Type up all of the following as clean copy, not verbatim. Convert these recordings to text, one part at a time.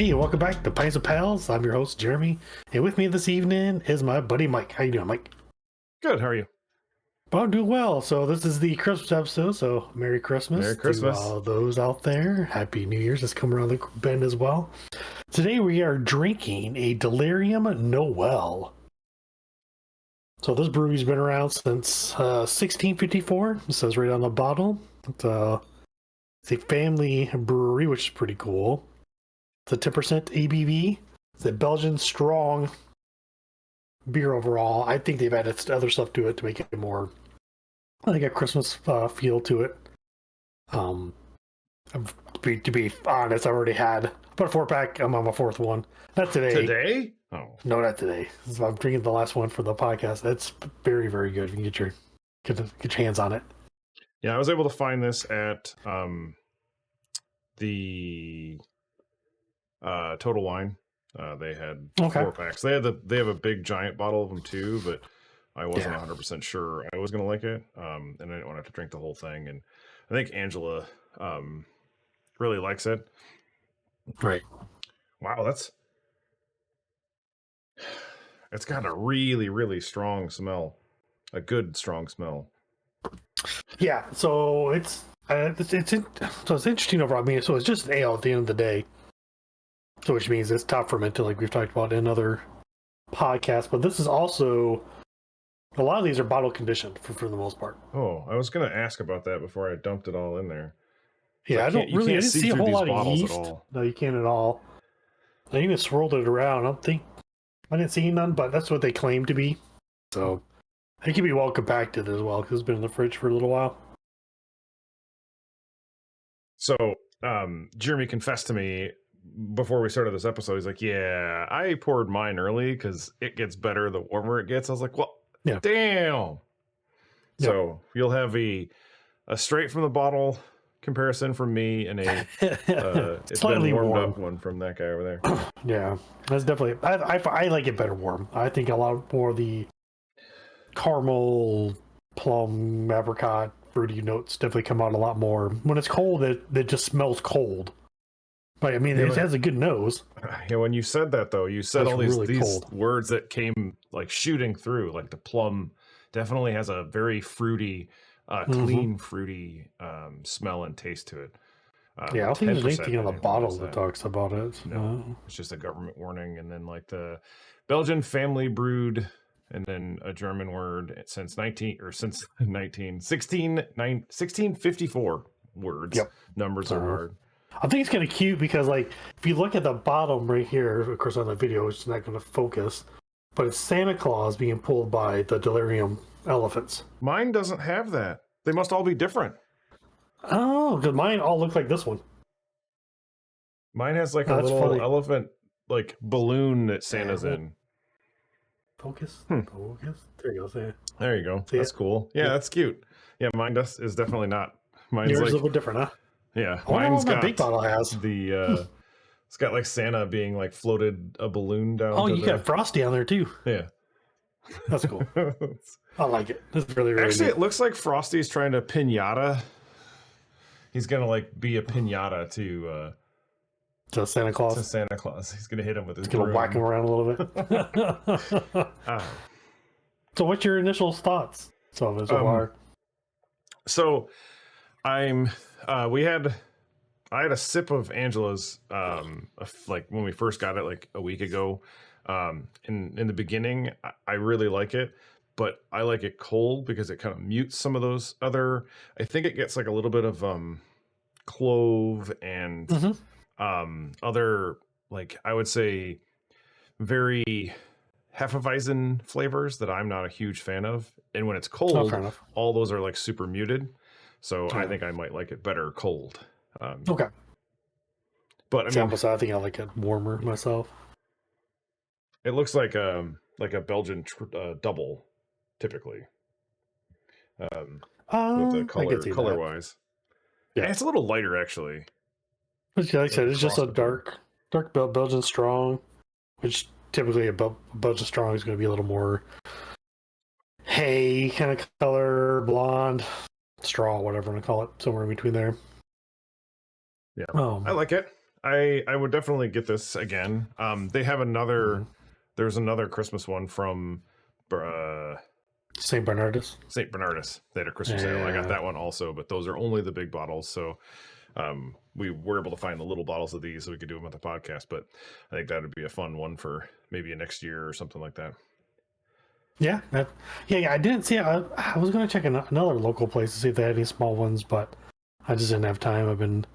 Hey, welcome back to Pints of Pals. I'm your host, Jeremy. And with me this evening is my buddy, Mike. How you doing, Mike? Good, how are you? Well, I'm doing well. So this is the Christmas episode, so Merry Christmas. Merry Christmas. To those out there. Happy New Year's. It's coming around the bend as well. Today we are drinking a Delirium Noel. So this brewery's been around since 1654. It says right on the bottle. It's a family brewery, which is pretty cool. It's a 10% ABV. It's a Belgian strong beer overall. I think they've added other stuff to it to make it more, I think, a Christmas feel to it. To be honest, I already had about a 4-pack. I'm on my fourth one. Not today. Today? Oh. No, not today. So I'm drinking the last one for the podcast. It's very, very good. You can get your hands on it. Yeah, I was able to find this at the Total Wine. They had 4-packs. They have a big giant bottle of them too, but I wasn't 100% sure I was going to like it. And I didn't want to have to drink the whole thing. And I think Angela really likes it. Right. Wow, it's got a really, really strong smell. A good, strong smell. Yeah, so it's interesting overall. I mean, so it's just an ale at the end of the day. So which means it's top fermented, like we've talked about in other podcasts. But this is also, a lot of these are bottle conditioned for the most part. Oh, I was going to ask about that before I dumped it all in there. Yeah, I didn't see a whole lot of yeast. No, you can't at all. I even swirled it around. I didn't see none, but that's what they claim to be. So it can be well compacted as well because it's been in the fridge for a little while. So Jeremy confessed to me before we started this episode. He's like, "Yeah, I poured mine early because it gets better the warmer it gets." I was like, "Well, yeah. Damn." Yeah. So you'll have a straight from the bottle comparison from me and a it's slightly been warmed warm up one from that guy over there. Yeah, that's definitely. I like it better warm. I think a lot more of the caramel, plum, apricot, fruity notes definitely come out a lot more when it's cold. It just smells cold. But I mean, it has a good nose. Yeah, when you said that though, you said all these words that came like shooting through. Like the plum definitely has a very fruity, clean, fruity smell and taste to it. Yeah, I don't think there's anything on the bottle that talks about it. No, it's just a government warning, and then like the Belgian family brewed, and then a German word since 1654 words. Yep. Numbers are hard. I think it's kind of cute because, like, if you look at the bottom right here, of course on the video it's not going to focus, but it's Santa Claus being pulled by the Delirium elephants. Mine doesn't have that. They must all be different. Oh, because mine all look like this one. Mine has like a little elephant, like balloon that Santa's in. Focus. Focus. There you go. There you go. That's cool. Yeah, that's cute. Yeah, mine is definitely not. Mine's yours like, a little bit different, huh? Yeah, mine's got big bottle has the. It's got like Santa being like floated a balloon down. Oh, you got Frosty on there too. Yeah, that's cool. I like it. It's really, really actually neat. It looks like Frosty's trying to pinata. He's gonna like be a pinata to Santa Claus. To Santa Claus. He's gonna hit him with his. He's gonna whack him around a little bit. So, what's your initial thoughts? So far. So, I had a sip of Angela's like when we first got it like a week ago. In the beginning, I really like it, but I like it cold because it kind of mutes some of those other. I think it gets like a little bit of clove and other, like I would say, very Hefeweizen flavors that I'm not a huge fan of. And when it's cold, all those are like super muted. So I think I might like it better cold. Okay. But I mean, I think I like it warmer myself. It looks like a Belgian double, typically. With the color wise. Yeah, and it's a little lighter actually. But like I said, it's just a dark Belgian strong, which typically a Belgian strong is going to be a little more hay kind of color, blonde, straw, whatever you want to call it, somewhere in between there. Yeah, I like it. I would definitely get this again. They have another. Mm-hmm. There's another Christmas one from St. Bernardus. St. Bernardus. They had a Christmas ale. I got that one also, but those are only the big bottles. So we were able to find the little bottles of these so we could do them at the podcast. But I think that would be a fun one for maybe a next year or something like that. Yeah, I didn't see. I was going to check another local place to see if they had any small ones, but I just didn't have time. I've been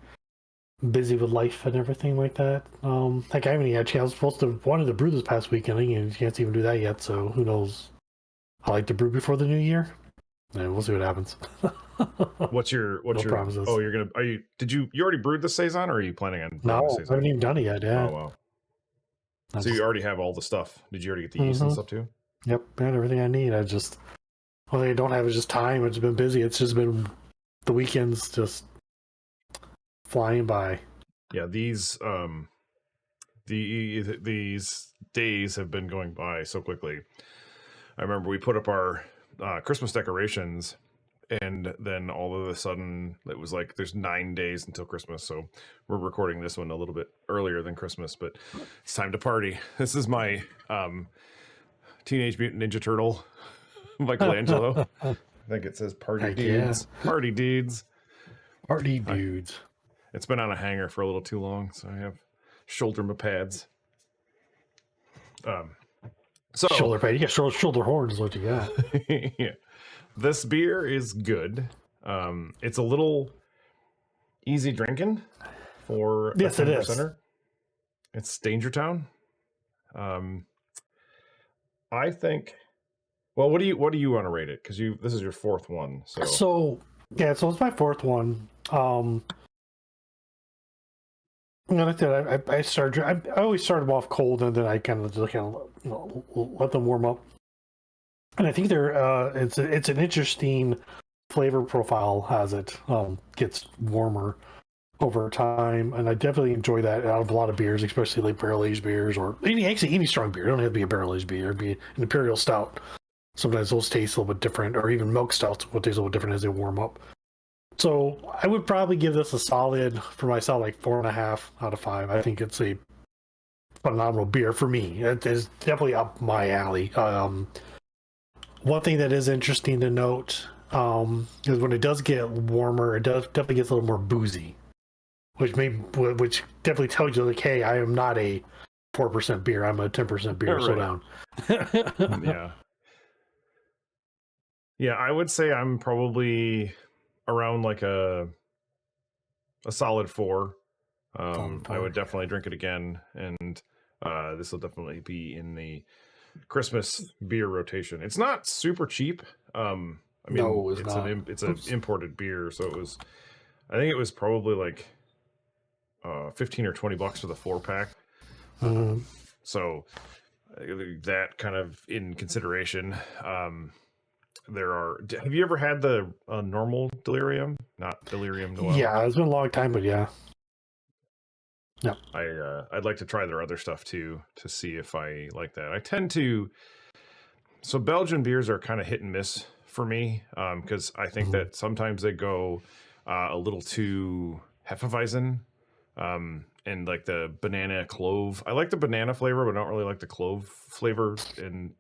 busy with life and everything like that. Like I haven't even had a chance. I was supposed to wanted to brew this past weekend. I didn't get a chance to even do that yet. So who knows? I like to brew before the new year, and we'll see what happens. What's your promises. Oh, you already brewed the saison, or are you planning on No, the I saison? haven't even done it yet. Yeah. Oh wow. So you already have all the stuff. Did you already get the yeast and stuff too? Yep, man, everything I need. Only thing I don't have is just time. It's been busy. It's just been the weekends just flying by. Yeah, these days have been going by so quickly. I remember we put up our Christmas decorations, and then all of a sudden it was like there's 9 days until Christmas. So we're recording this one a little bit earlier than Christmas, but it's time to party. This is my Teenage Mutant Ninja Turtle Michelangelo. I think it says party dudes. Yeah. Party dudes. Party dudes. It's been on a hanger for a little too long, so I have shoulder pads. So Shoulder pad. You got shoulder horns is what you got. yeah. This beer is good. It's a little easy drinking for yes, a it is. percenter. It's Danger Town. I think. Well, what do you want to rate it? Because this is your fourth one. So it's my fourth one. Like that, I always started off cold, and then I kind of let them warm up. And I think it's an interesting flavor profile as it gets warmer over time, and I definitely enjoy that out of a lot of beers, especially like barrel aged beers or any strong beer. It don't have to be a barrel aged beer; it'd be an imperial stout. Sometimes those taste a little bit different, or even milk stouts will taste a little different as they warm up. So I would probably give this a solid, for myself, like 4.5 out of 5. I think it's a phenomenal beer for me. It is definitely up my alley. One thing that is interesting to note is when it does get warmer, it definitely gets a little more boozy, which definitely tells you like, hey, I am not a 4% beer. I'm a 10% beer. Slow down. Yeah, I would say I'm probably around like a solid 4. I would definitely drink it again, and this will definitely be in the Christmas beer rotation. It's not super cheap. I mean, no, it's an imported beer, so I think it was probably like 15 or $20 for the 4-pack. So that kind of in consideration. Have you ever had the normal Delirium? Not Delirium Noel. Yeah, it's been a long time, but yeah. No. I'd like to try their other stuff too, to see if I like that. I tend to. So Belgian beers are kind of hit and miss for me, because I think that sometimes they go a little too Hefeweizen, and like the banana clove. I like the banana flavor, but I don't really like the clove flavor. And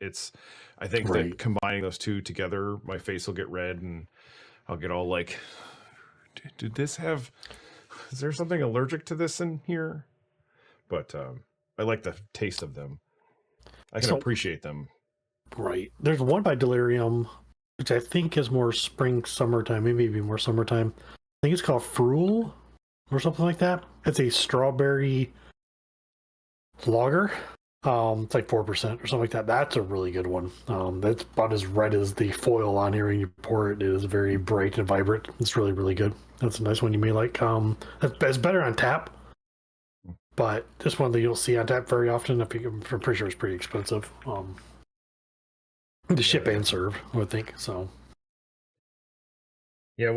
I think that combining those two together, my face will get red, and I'll get all like, did this have? Is there something allergic to this in here? But I like the taste of them. I can appreciate them. Right. There's one by Delirium, which I think is more spring, summertime, maybe more summertime. I think it's called Fruel or something like that. It's a strawberry lager. It's like 4% or something like that. That's a really good one. That's about as red as the foil on here when you pour it. It is very bright and vibrant. It's really, really good. That's a nice one you may like. It's better on tap, but this one that you don't see on tap very often. I'm pretty sure it's pretty expensive. To ship and serve, I would think. So yeah,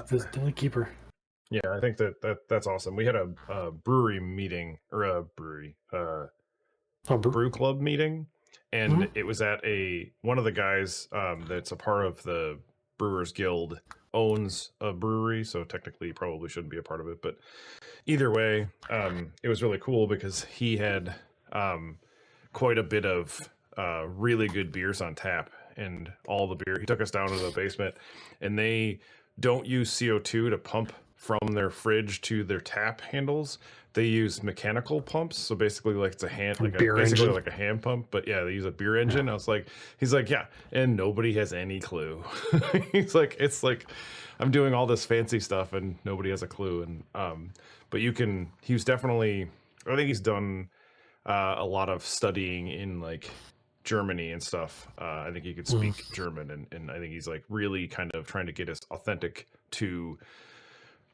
this definitely keeper. Yeah, I think that's awesome. We had a brewery meeting, or a brew club meeting, and it was at one of the guys that's a part of the Brewers Guild owns a brewery, so technically he probably shouldn't be a part of it. But either way, it was really cool because he had quite a bit of really good beers on tap, and all the beer. He took us down to the basement, and they don't use CO2 to pump from their fridge to their tap handles. They use mechanical pumps, so basically like it's a hand, like Beer basically engine. like a hand pump, but yeah, they use a beer engine. I was like, he's like, yeah, and nobody has any clue. He's like, it's like I'm doing all this fancy stuff and nobody has a clue. And but you can. He was definitely. I think he's done a lot of studying in like Germany and stuff. I think he could speak German, and I think he's like really kind of trying to get as authentic to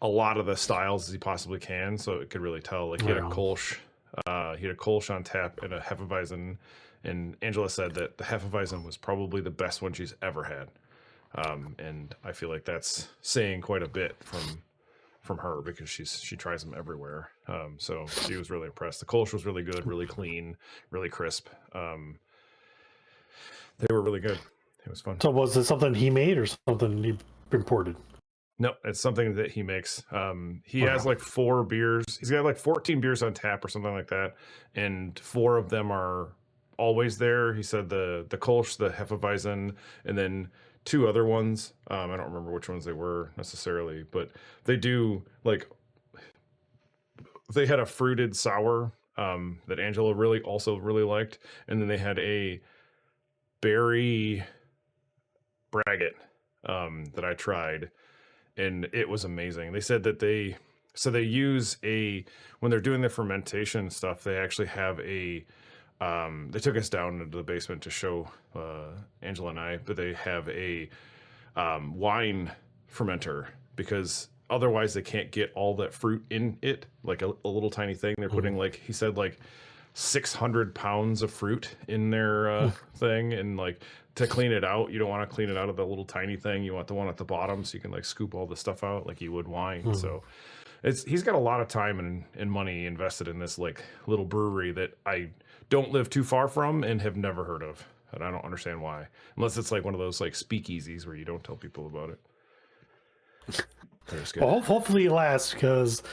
a lot of the styles as he possibly can. So it could really tell. Like he had a Kolsch, on tap and a Hefeweizen, and Angela said that the Hefeweizen was probably the best one she's ever had. And I feel like that's saying quite a bit from her because she tries them everywhere. So she was really impressed. The Kolsch was really good, really clean, really crisp. They were really good. It was fun. So was it something he made or something he imported? No, it's something that he makes. He has like 4 beers. He's got like 14 beers on tap or something like that, and 4 of them are always there. He said the Kolsch, the Hefeweizen, and then 2 other ones. I don't remember which ones they were necessarily, but they do like they had a fruited sour that Angela really liked, and then they had a berry braggot that I tried, and it was amazing. They said that they use when they're doing the fermentation stuff, they actually have a they took us down into the basement to show Angela and I, but they have a wine fermenter because otherwise they can't get all that fruit in it, like a little tiny thing. They're putting like he said like 600 pounds of fruit in their thing, and like to clean it out, you don't want to clean it out of the little tiny thing. You want the one at the bottom so you can like scoop all the stuff out like you would wine. So he's got a lot of time and money invested in this like little brewery that I don't live too far from and have never heard of. And I don't understand why, unless it's like one of those like speakeasies where you don't tell people about it. Well, hopefully it lasts because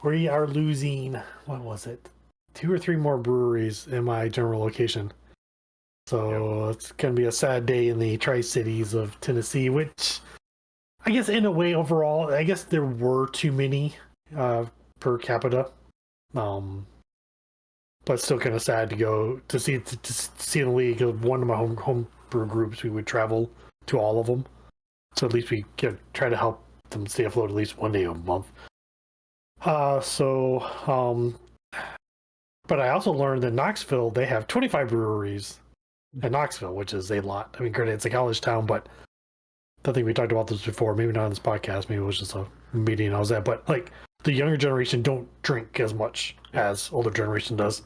we are losing, what was it, 2 or 3 more breweries in my general location. So It's going to be a sad day in the Tri-Cities of Tennessee, which I guess in a way overall, I guess there were too many per capita. But still kind of sad to go to see the league. One of my home brew groups, we would travel to all of them. So at least we can try to help them stay afloat at least one day a month. But I also learned that Knoxville, they have 25 breweries in Knoxville, which is a lot. I mean, granted, it's a college town, but I think we talked about this before. Maybe not on this podcast. Maybe it was just a meeting I was at. But like the younger generation don't drink as much as older generation does.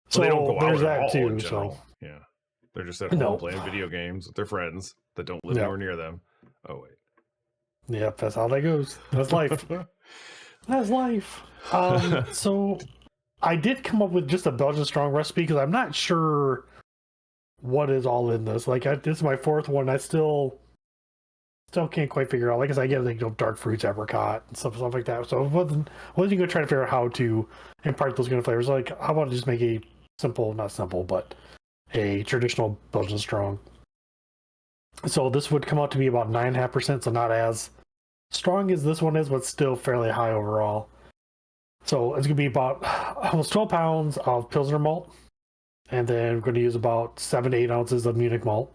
So they don't go out there's at all that too. in general. Yeah, they're just at home playing video games with their friends that don't live anywhere near them. Oh wait. Yep, that's how that goes. That's life. That's life. So I did come up with just a Belgian strong recipe because I'm not sure what is all in this. Like this is my 4th one. I still can't quite figure out. Like I said, I get like dark fruits, apricot, and stuff like that. So I wasn't going to try to figure out how to impart those kind of flavors. Like how about I just make a not simple, but a traditional Belgian strong. So this would come out to be about 9.5%. So not as strong as this one is, but still fairly high overall. So it's going to be about almost 12 pounds of Pilsner malt. And then we're going to use about 7 to 8 ounces of Munich malt.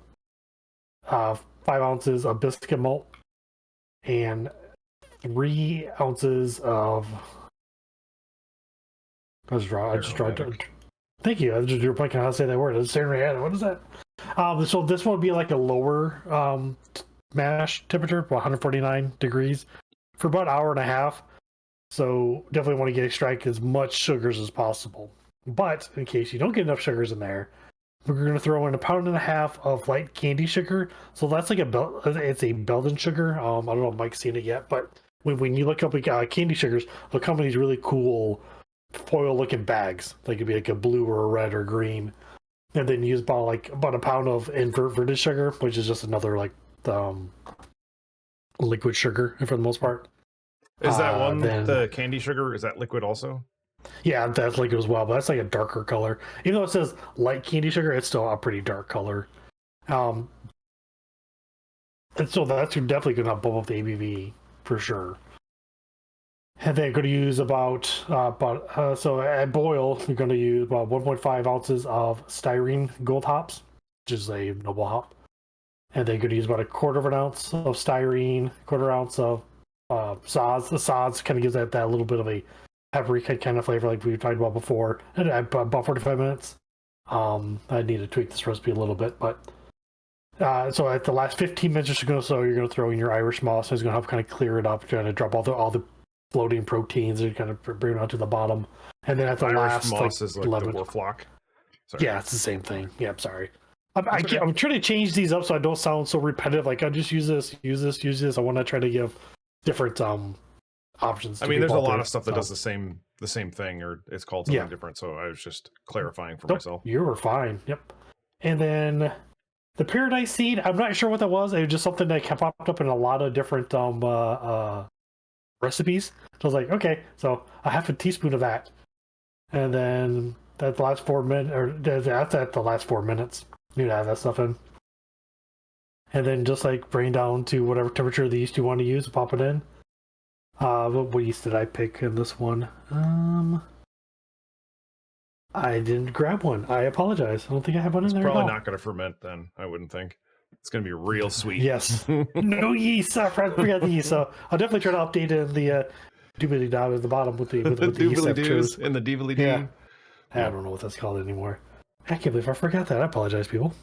5 ounces of biscuit malt. And 3 ounces of... I just tried. Thank you. I just drew a blank on how to say that word. I was staring right at it. What is that? So this one would be like a lower mash temperature, 149 degrees, for about an hour and a half. So definitely want to extract as much sugars as possible. But in case you don't get enough sugars in there, we're going to throw in 1.5 pounds of light candy sugar. So that's like it's a Belgian sugar. I don't know if Mike's seen it yet, but when you look up candy sugars, they'll come in these really cool foil-looking bags. They could be like a blue or a red or green. And then use about 1 pound of inverted sugar, which is just another like liquid sugar for the most part. Is that one Then the candy sugar? Is that liquid also? yeah, that's liquid as well, but that's like a darker color. Even though it says light candy sugar, it's still a pretty dark color. And so that's definitely going to bump up the ABV for sure. And they're going to use so at boil, you're going to use about 1.5 ounces of styrene gold hops, which is a noble hop. And they're going to use about a quarter of an ounce of styrene, quarter ounce of sods. The sods kind of gives that little bit of a peppery kind of flavor like we talked about before. And about 45 minutes. I need to tweak this recipe a little bit, but so at the last 15 minutes or so, you're going to throw in your Irish moss. It's going to help kind of clear it up, trying to drop all the floating proteins and kind of bring it out to the bottom. And then at the Irish last, moss is like 11, the Warflock. Sorry. Yeah, it's the same thing. Yeah, I'm sorry. I'm trying to change these up so I don't sound so repetitive. Like I just use this. I want to try to give different options. I mean, there's a lot of stuff that does the same thing, or it's called something different. So I was just clarifying for myself. You were fine. Yep. And then the paradise seed, I'm not sure what that was. It was just something that popped up in a lot of different recipes. So I was like, okay, so a half a teaspoon of that. And then that's the last 4 minutes, or that's at the last 4 minutes. You add that stuff in. And then just like bring down to whatever temperature of the yeast you want to use, pop it in. What yeast did I pick in this one? I didn't grab one. I apologize. I don't think I have one in there. It's probably not going to ferment then, I wouldn't think. It's going to be real sweet. Yes. No yeast. I forgot the yeast. So I'll definitely try to update it in the doobly dob at the bottom with the yeast I've chose. In the doobly yeah. I don't know what that's called anymore. I can't believe I forgot that. I apologize, people.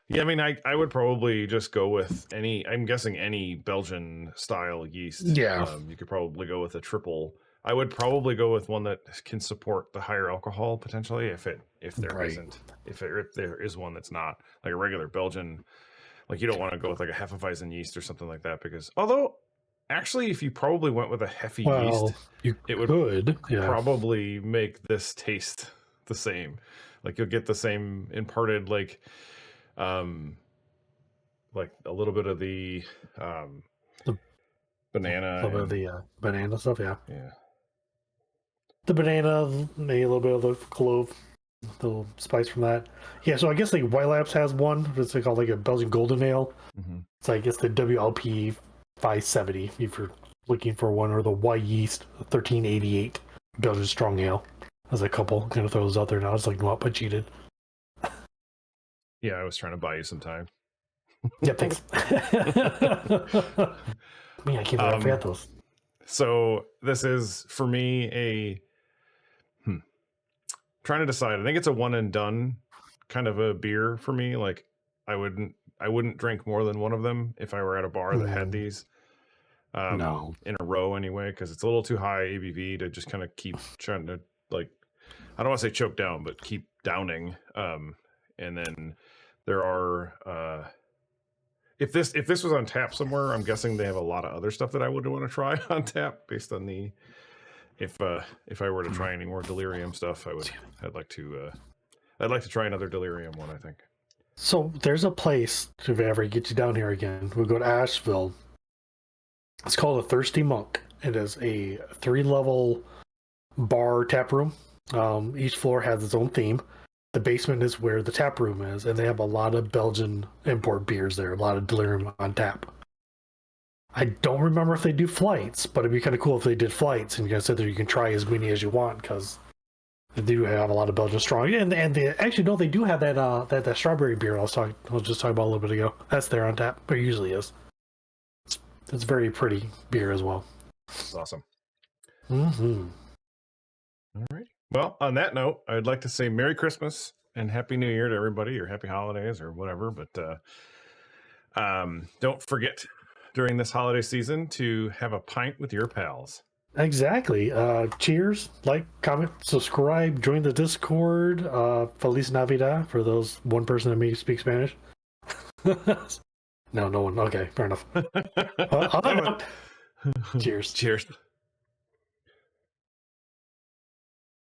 Yeah, I mean, I would probably just go with I'm guessing any Belgian style yeast. Yeah. You could probably go with a triple. I would probably go with one that can support the higher alcohol potentially if there is one that's not like a regular Belgian. Like you don't want to go with like a Hefeweizen yeast or something like that because although actually if you probably went with a Hefe yeast, it would probably make this taste the same. Like you'll get the same imparted like a little bit of the banana. A little bit of the banana stuff, yeah. Yeah. The banana, maybe a little bit of the clove, the little spice from that. Yeah, so I guess like White Labs has one. It's called like a Belgian Golden Ale. Mm-hmm. It's like it's the WLP 570 if you're looking for one, or the Y Yeast 1388 Belgian Strong Ale. As a couple, kind of throws out there now. It's like, nope, I cheated. Yeah, I was trying to buy you some time. Yeah, thanks. Man, I can't believe I forgot those. So this is for me trying to decide. I think it's a one and done kind of a beer for me. Like I wouldn't drink more than one of them if I were at a bar that had these No. in a row anyway, because it's a little too high ABV to just kind of keep trying to like, I don't want to say choke down, but keep downing. And then there are if this was on tap somewhere, I'm guessing they have a lot of other stuff that I would want to try on tap based on the if I were to try any more Delirium stuff, I'd like to try another Delirium one, I think. So there's a place, if I ever get you down here again, we'll go to Asheville. It's called a Thirsty Monk. It is a 3-level bar tap room. Each floor has its own theme. The basement is where the tap room is, and they have a lot of Belgian import beers there, a lot of Delirium on tap. I don't remember if they do flights, but it'd be kind of cool if they did flights, and you can sit there, you can try as many as you want, because they do have a lot of Belgian strong. And they actually, no, they do have that strawberry beer I was just talking about a little bit ago. That's there on tap, but it usually is. It's very pretty beer as well. That's awesome. Mm-hmm. All right. Well, on that note, I'd like to say Merry Christmas and Happy New Year to everybody, or Happy Holidays, or whatever. But don't forget during this holiday season to have a pint with your pals. Exactly. Cheers, like, comment, subscribe, join the Discord. Feliz Navidad for those one person that may speak Spanish. No one. Okay, fair enough. Cheers. Cheers.